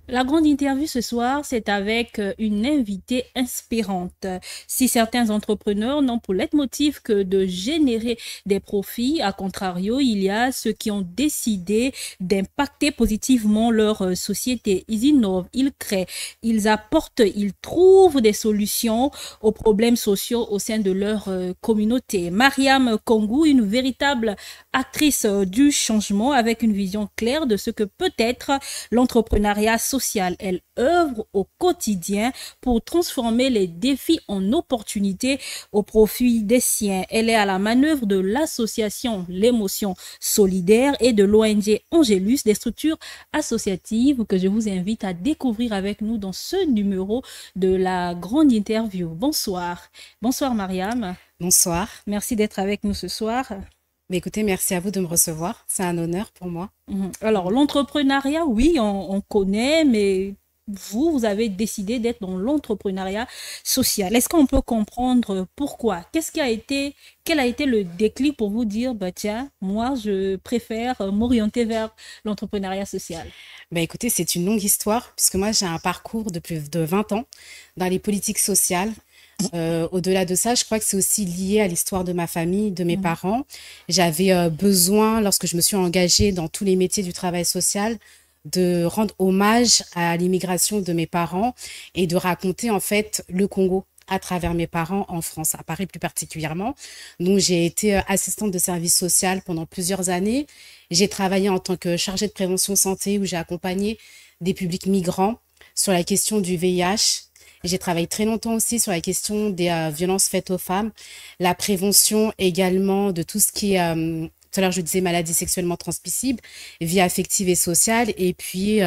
La grande interview ce soir, c'est avec une invitée inspirante. Si certains entrepreneurs n'ont pour leitmotiv que de générer des profits, à contrario, il y a ceux qui ont décidé d'impacter positivement leur société. Ils innovent, ils créent, ils apportent, ils trouvent des solutions aux problèmes sociaux au sein de leur communauté. Mariam Kongou, une véritable actrice du changement avec une vision claire de ce que peut être l'entrepreneuriat social. Elle œuvre au quotidien pour transformer les défis en opportunités au profit des siens. Elle est à la manœuvre de l'association L'émotion solidaire et de l'ONG Angélus, des structures associatives que je vous invite à découvrir avec nous dans ce numéro de la grande interview. Bonsoir. Bonsoir Mariam. Bonsoir. Merci d'être avec nous ce soir. Mais écoutez, merci à vous de me recevoir. C'est un honneur pour moi. Alors, l'entrepreneuriat, oui, on connaît, mais vous avez décidé d'être dans l'entrepreneuriat social. Est-ce qu'on peut comprendre pourquoi? Quel a été le déclic pour vous dire, bah tiens, moi, je préfère m'orienter vers l'entrepreneuriat social? Bah écoutez, c'est une longue histoire, puisque moi j'ai un parcours de plus de 20 ans dans les politiques sociales. Au-delà de ça, je crois que c'est aussi lié à l'histoire de ma famille, de mes Mhm. parents. J'avais besoin, lorsque je me suis engagée dans tous les métiers du travail social, de rendre hommage à l'immigration de mes parents et de raconter en fait le Congo à travers mes parents en France, à Paris plus particulièrement. Donc j'ai été assistante de service social pendant plusieurs années. J'ai travaillé en tant que chargée de prévention santé où j'ai accompagné des publics migrants sur la question du VIH. J'ai travaillé très longtemps aussi sur la question des violences faites aux femmes, la prévention également de tout ce qui est, tout à l'heure je disais maladies sexuellement transmissibles, vie affective et sociale. Et puis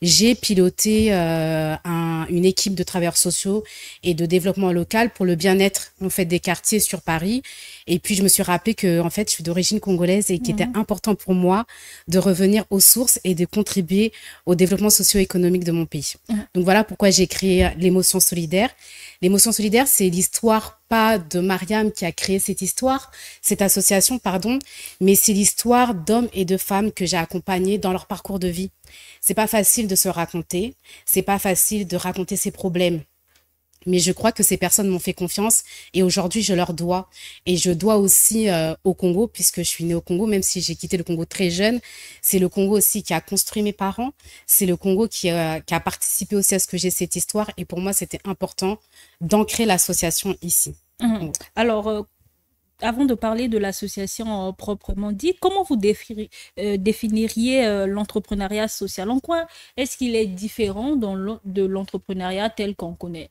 j'ai piloté une équipe de travailleurs sociaux et de développement local pour le bien-être en fait des quartiers sur Paris. Et puis je me suis rappelé que en fait je suis d'origine congolaise et qu'il était Mhm. important pour moi de revenir aux sources et de contribuer au développement socio-économique de mon pays. Mhm. Donc voilà pourquoi j'ai créé l'émotion solidaire. L'émotion solidaire, c'est l'histoire pas de Mariam qui a créé cette association, pardon, mais c'est l'histoire d'hommes et de femmes que j'ai accompagnés dans leur parcours de vie. C'est pas facile de se raconter, c'est pas facile de raconter ses problèmes. Mais je crois que ces personnes m'ont fait confiance et aujourd'hui je leur dois. Et je dois aussi au Congo, puisque je suis née au Congo, même si j'ai quitté le Congo très jeune. C'est le Congo aussi qui a construit mes parents. C'est le Congo qui a participé aussi à ce que j'ai cette histoire. Et pour moi, c'était important d'ancrer l'association ici. Mhm. Donc, Alors, avant de parler de l'association proprement dit, comment vous définiriez l'entrepreneuriat social? En quoi est-ce qu'il est différent de l'entrepreneuriat tel qu'on connaît?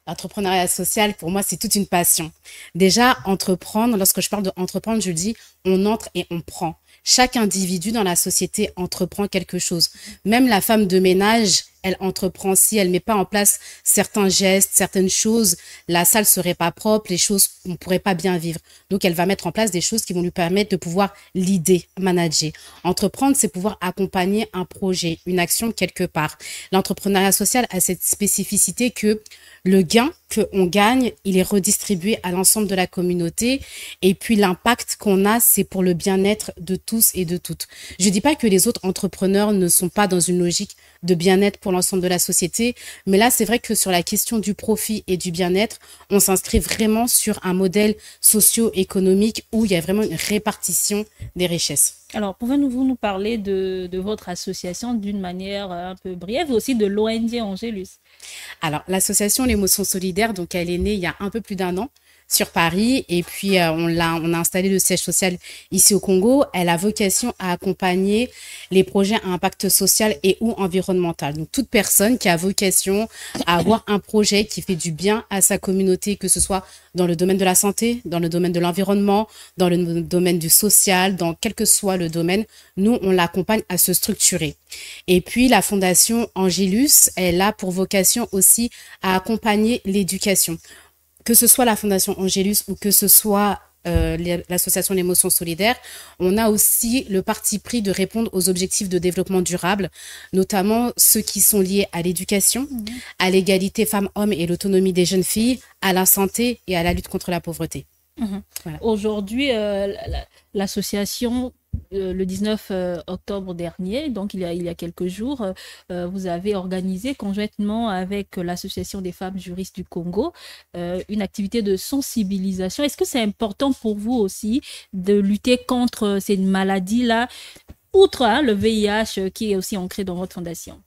l'entrepreneuriat social, pour moi, c'est toute une passion. Déjà, entreprendre, lorsque je parle d'entreprendre, je dis on entre et on prend. Chaque individu dans la société entreprend quelque chose. Même la femme de ménage, elle entreprend. Si elle met pas en place certains gestes, certaines choses, la salle serait pas propre, les choses, on pourrait pas bien vivre. Donc, elle va mettre en place des choses qui vont lui permettre de pouvoir l'idée, manager. Entreprendre, c'est pouvoir accompagner un projet, une action quelque part. L'entrepreneuriat social a cette spécificité que le gain qu'on gagne, il est redistribué à l'ensemble de la communauté. Et puis l'impact qu'on a, c'est pour le bien-être de tous et de toutes. Je dis pas que les autres entrepreneurs ne sont pas dans une logique de bien-être pour l'ensemble de la société, mais là, c'est vrai que sur la question du profit et du bien-être, on s'inscrit vraiment sur un modèle socio-économique où il y a vraiment une répartition des richesses. Alors, pouvez-vous nous parler de votre association d'une manière un peu brève, aussi de l'ONG Angélus? Alors, l'association L'émotion solidaire, donc elle est née il y a un peu plus d'un an sur Paris et puis on a installé le siège social ici au Congo. Elle a vocation à accompagner les projets à impact social et ou environnemental. Donc toute personne qui a vocation à avoir un projet qui fait du bien à sa communauté, que ce soit dans le domaine de la santé, dans le domaine de l'environnement, dans le domaine du social, dans quel que soit le domaine, nous on l'accompagne à se structurer. Et puis la fondation Angélus, elle a pour vocation aussi à accompagner l'éducation, que ce soit la Fondation Angélus ou que ce soit l'association L'émotion solidaire, on a aussi le parti pris de répondre aux objectifs de développement durable, notamment ceux qui sont liés à l'éducation, Mhm. à l'égalité femmes-hommes et l'autonomie des jeunes filles, à la santé et à la lutte contre la pauvreté. Mhm. Voilà. Aujourd'hui, l'association le 19 octobre dernier, donc il y a quelques jours, vous avez organisé conjointement avec l'Association des femmes juristes du Congo une activité de sensibilisation. Est-ce que c'est important pour vous aussi de lutter contre ces maladies-là, outre le VIH qui est aussi ancré dans votre fondation?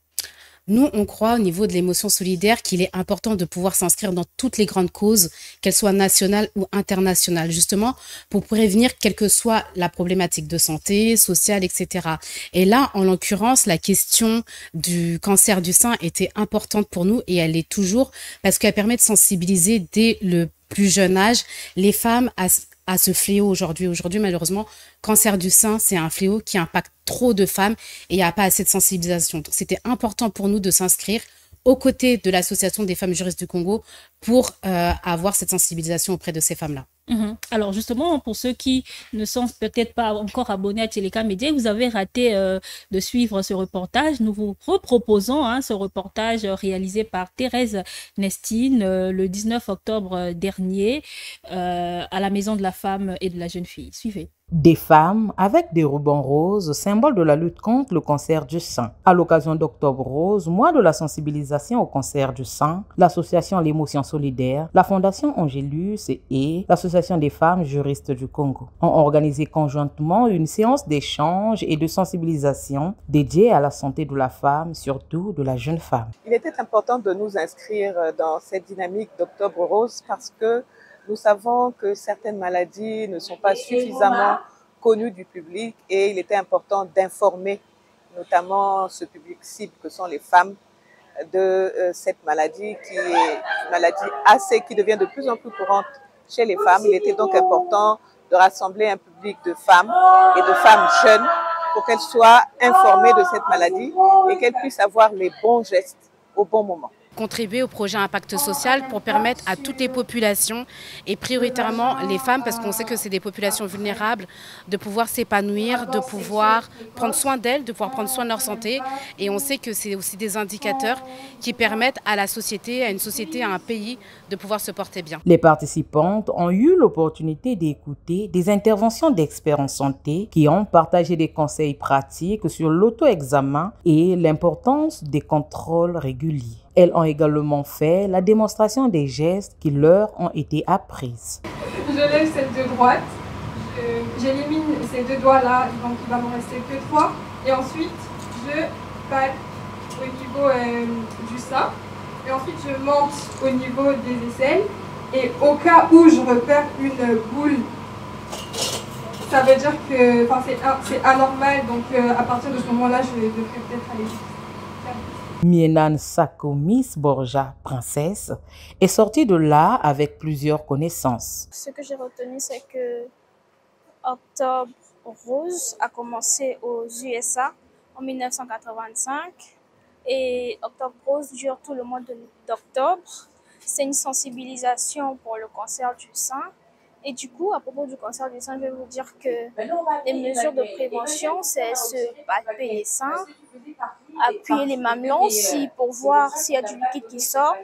Nous, on croit au niveau de l'émotion solidaire qu'il est important de pouvoir s'inscrire dans toutes les grandes causes, qu'elles soient nationales ou internationales, justement pour prévenir quelle que soit la problématique de santé, sociale, etc. Et là, en l'occurrence, la question du cancer du sein était importante pour nous et elle est toujours parce qu'elle permet de sensibiliser dès le plus jeune âge les femmes à ce fléau aujourd'hui. Aujourd'hui, malheureusement, cancer du sein, c'est un fléau qui impacte trop de femmes et il n'y a pas assez de sensibilisation. Donc, c'était important pour nous de s'inscrire aux côtés de l'Association des femmes juristes du Congo pour avoir cette sensibilisation auprès de ces femmes-là. Alors justement, pour ceux qui ne sont peut-être pas encore abonnés à Téléka Média, vous avez raté de suivre ce reportage. Nous vous reproposons ce reportage réalisé par Thérèse Nestine le 19 octobre dernier à la Maison de la Femme et de la Jeune Fille. Suivez. Des femmes avec des rubans roses, symbole de la lutte contre le cancer du sein. À l'occasion d'Octobre Rose, mois de la sensibilisation au cancer du sein, l'association L'émotion solidaire, la fondation Angélus et l'association des femmes juristes du Congo ont organisé conjointement une séance d'échange et de sensibilisation dédiée à la santé de la femme, surtout de la jeune femme. Il était important de nous inscrire dans cette dynamique d'Octobre Rose parce que nous savons que certaines maladies ne sont pas suffisamment connues du public et il était important d'informer notamment ce public cible que sont les femmes de cette maladie qui est une maladie qui devient de plus en plus courante chez les femmes. Il était donc important de rassembler un public de femmes et de femmes jeunes pour qu'elles soient informées de cette maladie et qu'elles puissent avoir les bons gestes au bon moment. Contribuer au projet Impact Social pour permettre à toutes les populations et prioritairement les femmes, parce qu'on sait que c'est des populations vulnérables, de pouvoir s'épanouir, de pouvoir prendre soin d'elles, de pouvoir prendre soin de leur santé. Et on sait que c'est aussi des indicateurs qui permettent à la société, à une société, à un pays de pouvoir se porter bien. Les participantes ont eu l'opportunité d'écouter des interventions d'experts en santé qui ont partagé des conseils pratiques sur l'auto-examen et l'importance des contrôles réguliers. Elles ont également fait la démonstration des gestes qui leur ont été apprises. Je lève cette de droite, j'élimine ces deux doigts-là, donc il va m'en rester que 3. Et ensuite, je palpe au niveau du sein. Et ensuite, je monte au niveau des aisselles. Et au cas où je repère une boule, ça veut dire que c'est anormal. Donc à partir de ce moment-là, je devrais peut-être aller. Mienan Sako Miss Borja, princesse, est sortie de là avec plusieurs connaissances. Ce que j'ai retenu, c'est que Octobre Rose a commencé aux USA en 1985 et Octobre Rose dure tout le mois d'octobre. C'est une sensibilisation pour le cancer du sein. Et du coup, à propos du cancer du sein, je vais vous dire que les mesures de prévention, c'est se palper les seins, appuyer les mamelons pour voir s'il y a du liquide qui sort.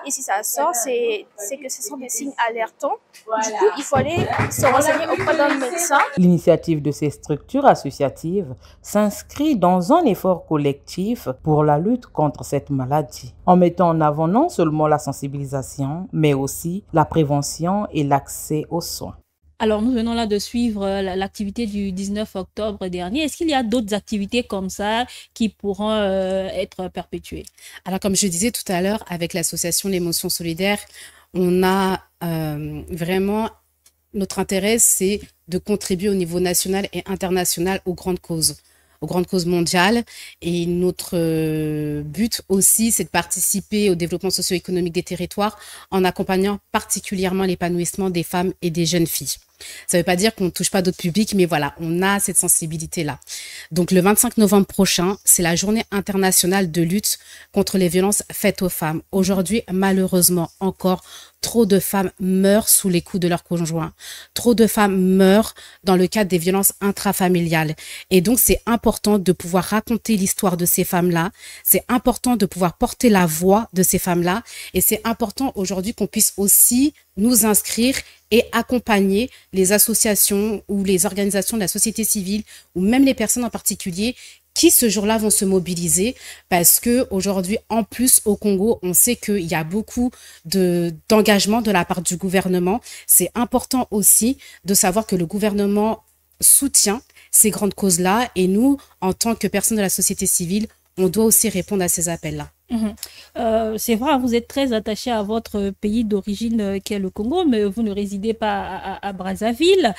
Et si ça sort, c'est que ce sont des signes alertants. Du coup, il faut aller se renseigner auprès d'un médecin. L'initiative de ces structures associatives s'inscrit dans un effort collectif pour la lutte contre cette maladie, en mettant en avant non seulement la sensibilisation, mais aussi la prévention et l'accès aux soins. Alors, nous venons là de suivre l'activité du 19 octobre dernier. Est-ce qu'il y a d'autres activités comme ça qui pourront être perpétuées? Alors, comme je disais tout à l'heure, avec l'association L'émotion solidaire, on a vraiment, notre intérêt, c'est de contribuer au niveau national et international aux grandes causes mondiales. Et notre but aussi, c'est de participer au développement socio-économique des territoires en accompagnant particulièrement l'épanouissement des femmes et des jeunes filles. Ça ne veut pas dire qu'on ne touche pas d'autres publics, mais voilà, on a cette sensibilité-là. Donc, le 25 novembre prochain, c'est la journée internationale de lutte contre les violences faites aux femmes. Aujourd'hui, malheureusement, encore, trop de femmes meurent sous les coups de leurs conjoints. Trop de femmes meurent dans le cadre des violences intrafamiliales. Et donc, c'est important de pouvoir raconter l'histoire de ces femmes-là. C'est important de pouvoir porter la voix de ces femmes-là. Et c'est important aujourd'hui qu'on puisse aussi nous inscrire et accompagner les associations ou les organisations de la société civile ou même les personnes en particulier qui ce jour-là vont se mobiliser parce que aujourd'hui, en plus au Congo, on sait qu'il y a beaucoup d'engagement de la part du gouvernement. C'est important aussi de savoir que le gouvernement soutient ces grandes causes-là et nous, en tant que personnes de la société civile, on doit aussi répondre à ces appels-là. C'est vrai, vous êtes très attaché à votre pays d'origine qui est le Congo, mais vous ne résidez pas à Brazzaville.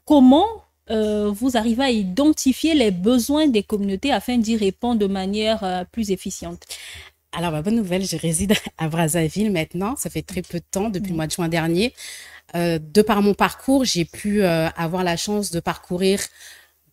Comment vous arrivez à identifier les besoins des communautés afin d'y répondre de manière plus efficiente? Alors, ma bonne nouvelle, je réside à Brazzaville maintenant. Ça fait très peu de temps, depuis le mois de juin dernier. De par mon parcours, j'ai pu avoir la chance de parcourir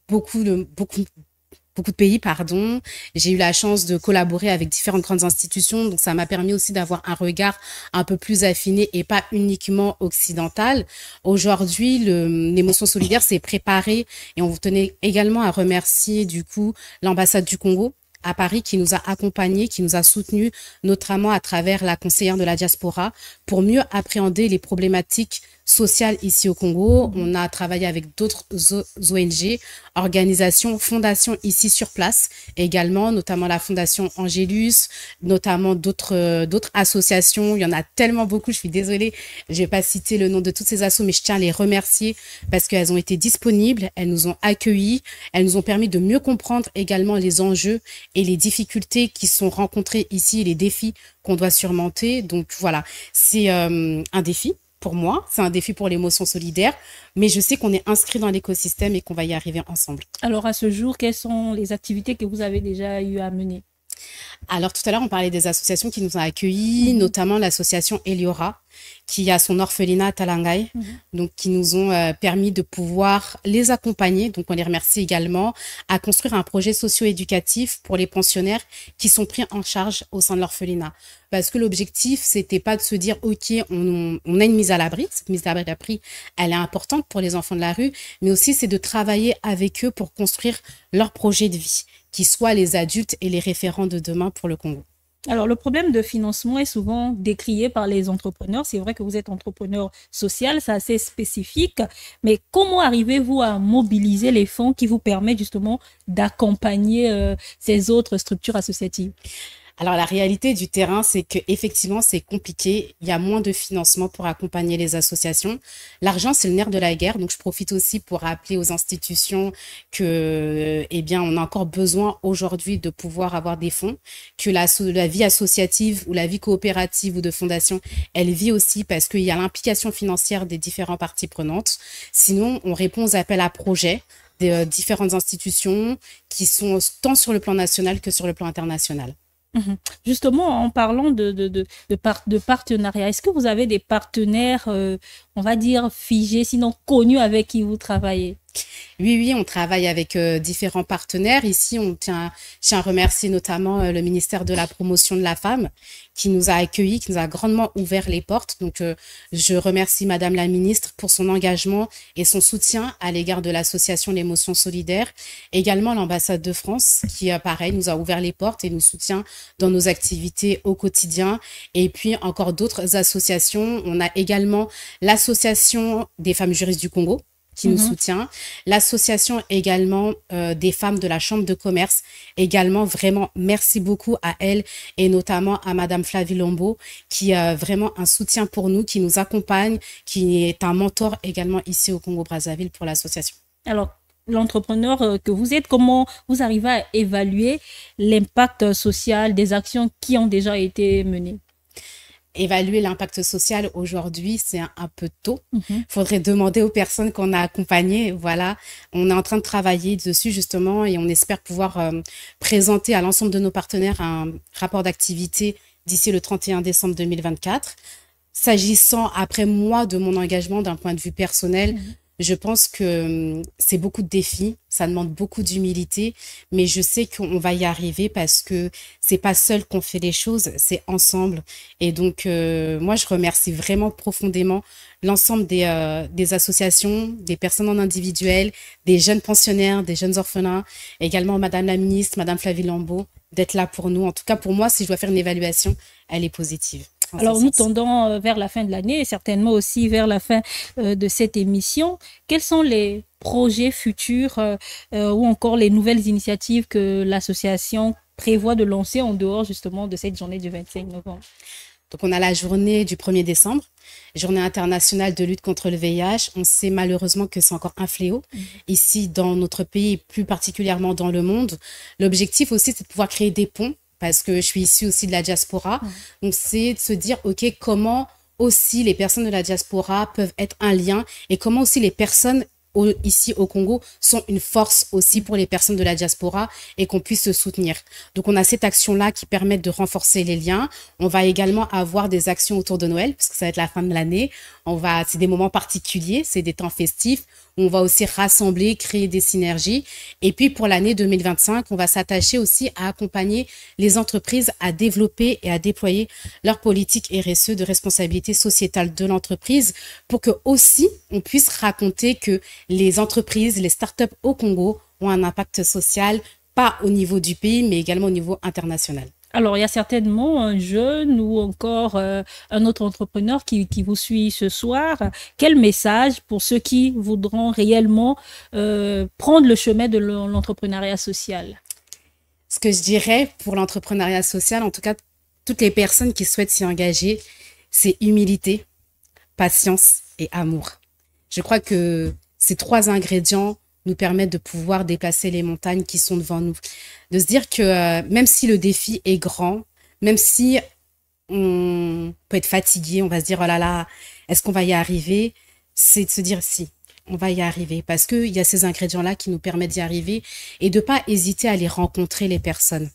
beaucoup de pays, pardon. J'ai eu la chance de collaborer avec différentes grandes institutions, donc ça m'a permis aussi d'avoir un regard un peu plus affiné et pas uniquement occidental. Aujourd'hui, l'émotion solidaire s'est préparée et on vous tenait également à remercier du coup l'ambassade du Congo à Paris qui nous a accompagnés, qui nous a soutenus, notamment à travers la conseillère de la diaspora, pour mieux appréhender les problématiques sociales ici au Congo. On a travaillé avec d'autres ONG, organisations, fondations ici sur place, également, notamment la Fondation Angélus, notamment d'autres associations. Il y en a tellement beaucoup, je suis désolée, je vais pas citer le nom de toutes ces assos, mais je tiens à les remercier parce qu'elles ont été disponibles, elles nous ont accueillis, elles nous ont permis de mieux comprendre également les enjeux et les difficultés qui sont rencontrées ici, les défis qu'on doit surmonter. Donc voilà, c'est un défi pour moi, c'est un défi pour l'émotion solidaire, mais je sais qu'on est inscrit dans l'écosystème et qu'on va y arriver ensemble. Alors à ce jour, quelles sont les activités que vous avez déjà eu à mener? Alors tout à l'heure, on parlait des associations qui nous ont accueillis, notamment l'association Eliora, qui a son orphelinat à Talangai, donc qui nous ont permis de pouvoir les accompagner, donc on les remercie également, à construire un projet socio-éducatif pour les pensionnaires qui sont pris en charge au sein de l'orphelinat. Parce que l'objectif, c'était pas de se dire, OK, on a une mise à l'abri, cette mise à l'abri, elle est importante pour les enfants de la rue, mais aussi c'est de travailler avec eux pour construire leur projet de vie, qui soient les adultes et les référents de demain pour le Congo. Alors, le problème de financement est souvent décrié par les entrepreneurs. C'est vrai que vous êtes entrepreneur social, c'est assez spécifique. Mais comment arrivez-vous à mobiliser les fonds qui vous permettent justement d'accompagner ces autres structures associatives? Alors, la réalité du terrain, c'est que effectivement, c'est compliqué. Il y a moins de financement pour accompagner les associations. L'argent, c'est le nerf de la guerre. Donc, je profite aussi pour rappeler aux institutions que, eh bien, on a encore besoin aujourd'hui de pouvoir avoir des fonds, que la vie associative ou la vie coopérative ou de fondation, elle vit aussi parce qu'il y a l'implication financière des différentes parties prenantes. Sinon, on répond aux appels à projets des différentes institutions qui sont tant sur le plan national que sur le plan international. Justement, en parlant de partenariat, est-ce que vous avez des partenaires, on va dire, figés, sinon connus avec qui vous travaillez? Oui, on travaille avec différents partenaires. Ici, je tiens à remercier notamment le ministère de la Promotion de la Femme qui nous a accueillis, qui nous a grandement ouvert les portes. Donc, je remercie Madame la ministre pour son engagement et son soutien à l'égard de l'association L'émotion solidaire. Également, l'ambassade de France qui, pareil, nous a ouvert les portes et nous soutient dans nos activités au quotidien. Et puis, encore d'autres associations. On a également l'Association des femmes juristes du Congo qui nous soutient. L'association également des femmes de la Chambre de commerce, également vraiment merci beaucoup à elle et notamment à Madame Flavie Lombo qui a vraiment un soutien pour nous, qui nous accompagne, qui est un mentor également ici au Congo-Brazzaville pour l'association. Alors, l'entrepreneur que vous êtes, comment vous arrivez à évaluer l'impact social des actions qui ont déjà été menées? Évaluer l'impact social aujourd'hui, c'est un peu tôt. Faudrait demander aux personnes qu'on a accompagnées. Voilà, on est en train de travailler dessus justement et on espère pouvoir présenter à l'ensemble de nos partenaires un rapport d'activité d'ici le 31 décembre 2024. S'agissant, après moi, de mon engagement d'un point de vue personnel, Je pense que c'est beaucoup de défis, ça demande beaucoup d'humilité, mais je sais qu'on va y arriver parce que c'est pas seul qu'on fait les choses, c'est ensemble. Et donc, moi, je remercie vraiment profondément l'ensemble des associations, des personnes en individuel, des jeunes pensionnaires, des jeunes orphelins, également Madame la ministre, Madame Flavie Lambeau, d'être là pour nous. En tout cas, pour moi, si je dois faire une évaluation, elle est positive. Alors, nous tendons vers la fin de l'année et certainement aussi vers la fin de cette émission. Quels sont les projets futurs ou encore les nouvelles initiatives que l'association prévoit de lancer en dehors justement de cette journée du 25 novembre? Donc, on a la journée du 1er décembre, journée internationale de lutte contre le VIH. On sait malheureusement que c'est encore un fléau ici dans notre pays et plus particulièrement dans le monde. L'objectif aussi, c'est de pouvoir créer des ponts parce que je suis issue aussi de la diaspora. Donc, c'est de se dire, OK, comment aussi les personnes de la diaspora peuvent être un lien et comment aussi les personnes ici au Congo sont une force aussi pour les personnes de la diaspora et qu'on puisse se soutenir. Donc, on a cette action-là qui permet de renforcer les liens. On va également avoir des actions autour de Noël puisque ça va être la fin de l'année. C'est des moments particuliers, c'est des temps festifs. On va aussi rassembler, créer des synergies. Et puis, pour l'année 2025, on va s'attacher aussi à accompagner les entreprises à développer et à déployer leur politique RSE de responsabilité sociétale de l'entreprise pour que aussi on puisse raconter que les entreprises, les startups au Congo ont un impact social, pas au niveau du pays, mais également au niveau international. Alors, il y a certainement un jeune ou encore un autre entrepreneur qui vous suit ce soir. Quel message pour ceux qui voudront réellement prendre le chemin de l'entrepreneuriat social? Ce que je dirais pour l'entrepreneuriat social, en tout cas, toutes les personnes qui souhaitent s'y engager, c'est humilité, patience et amour. Je crois que ces 3 ingrédients nous permettent de pouvoir déplacer les montagnes qui sont devant nous. De se dire que même si le défi est grand, même si on peut être fatigué, on va se dire, oh là là, est-ce qu'on va y arriver? C'est de se dire, si, on va y arriver. Parce qu'il y a ces ingrédients-là qui nous permettent d'y arriver et de ne pas hésiter à aller rencontrer les personnes.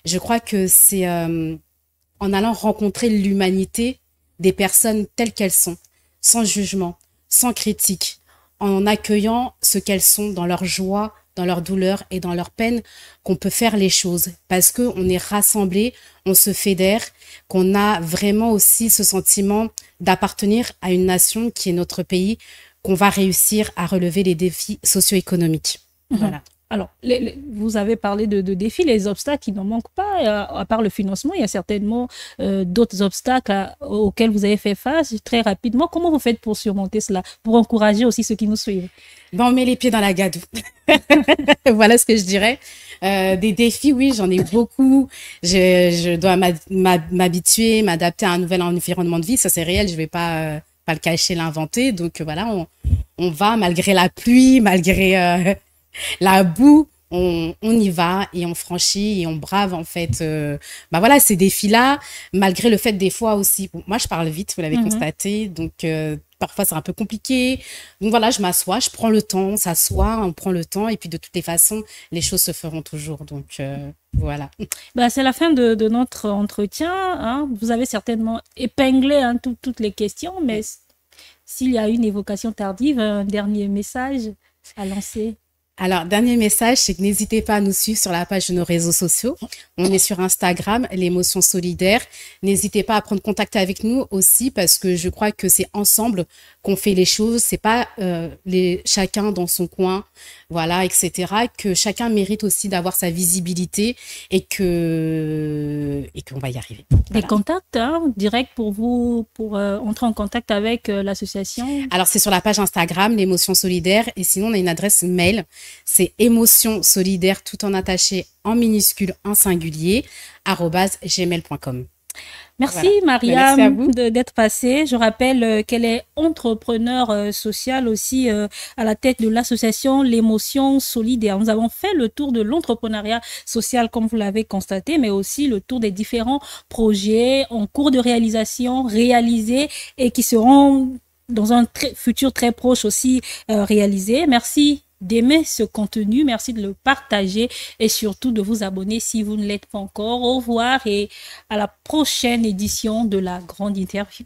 Je crois que c'est en allant rencontrer l'humanité des personnes telles qu'elles sont, sans jugement, sans critique, en accueillant ce qu'elles sont dans leur joie, dans leur douleur et dans leur peine, qu'on peut faire les choses. Parce qu'on est rassemblés, on se fédère, qu'on a vraiment aussi ce sentiment d'appartenir à une nation qui est notre pays, qu'on va réussir à relever les défis socio-économiques. Voilà. Alors, vous avez parlé de défis, les obstacles, ils n'en manquent pas. À part le financement, il y a certainement d'autres obstacles auxquels vous avez fait face très rapidement. Comment vous faites pour surmonter cela, pour encourager aussi ceux qui nous suivent? On met les pieds dans la gadoue. Voilà ce que je dirais. Des défis, oui, j'en ai beaucoup. Je dois m'habituer, m'adapter à un nouvel environnement de vie. Ça, c'est réel. Je vais pas le cacher, l'inventer. Donc, voilà, on va, malgré la pluie, malgré la boue, on y va et on franchit et on brave en fait voilà ces défis-là, malgré le fait des fois aussi, moi je parle vite, vous l'avez constaté, donc parfois c'est un peu compliqué, donc voilà, je m'assois, je prends le temps, on s'assoit, on prend le temps et puis de toutes les façons les choses se feront toujours, donc voilà. C'est la fin de notre entretien, hein. Vous avez certainement épinglé toutes les questions, mais s'il y a une évocation tardive, un dernier message à lancer? Alors, dernier message, c'est que n'hésitez pas à nous suivre sur la page de nos réseaux sociaux. On est sur Instagram, l'émotion solidaire. N'hésitez pas à prendre contact avec nous aussi parce que je crois que c'est ensemble qu'on fait les choses. C'est pas chacun dans son coin, voilà, etc. Que chacun mérite aussi d'avoir sa visibilité et qu'on va y arriver. Voilà. Des contacts directs pour vous, pour entrer en contact avec l'association? Alors, c'est sur la page Instagram, l'émotion solidaire. Et sinon, on a une adresse mail. C'est émotion solidaire tout en attaché en minuscule en singulier @gmail.com. Merci Mariam d'être passée. Je rappelle qu'elle est entrepreneur sociale aussi à la tête de l'association L'émotion solidaire. Nous avons fait le tour de l'entrepreneuriat social comme vous l'avez constaté, mais aussi le tour des différents projets en cours de réalisation, réalisés et qui seront dans un futur très proche aussi réalisés. Merci d'aimer ce contenu, merci de le partager et surtout de vous abonner si vous ne l'êtes pas encore. Au revoir et à la prochaine édition de la grande interview.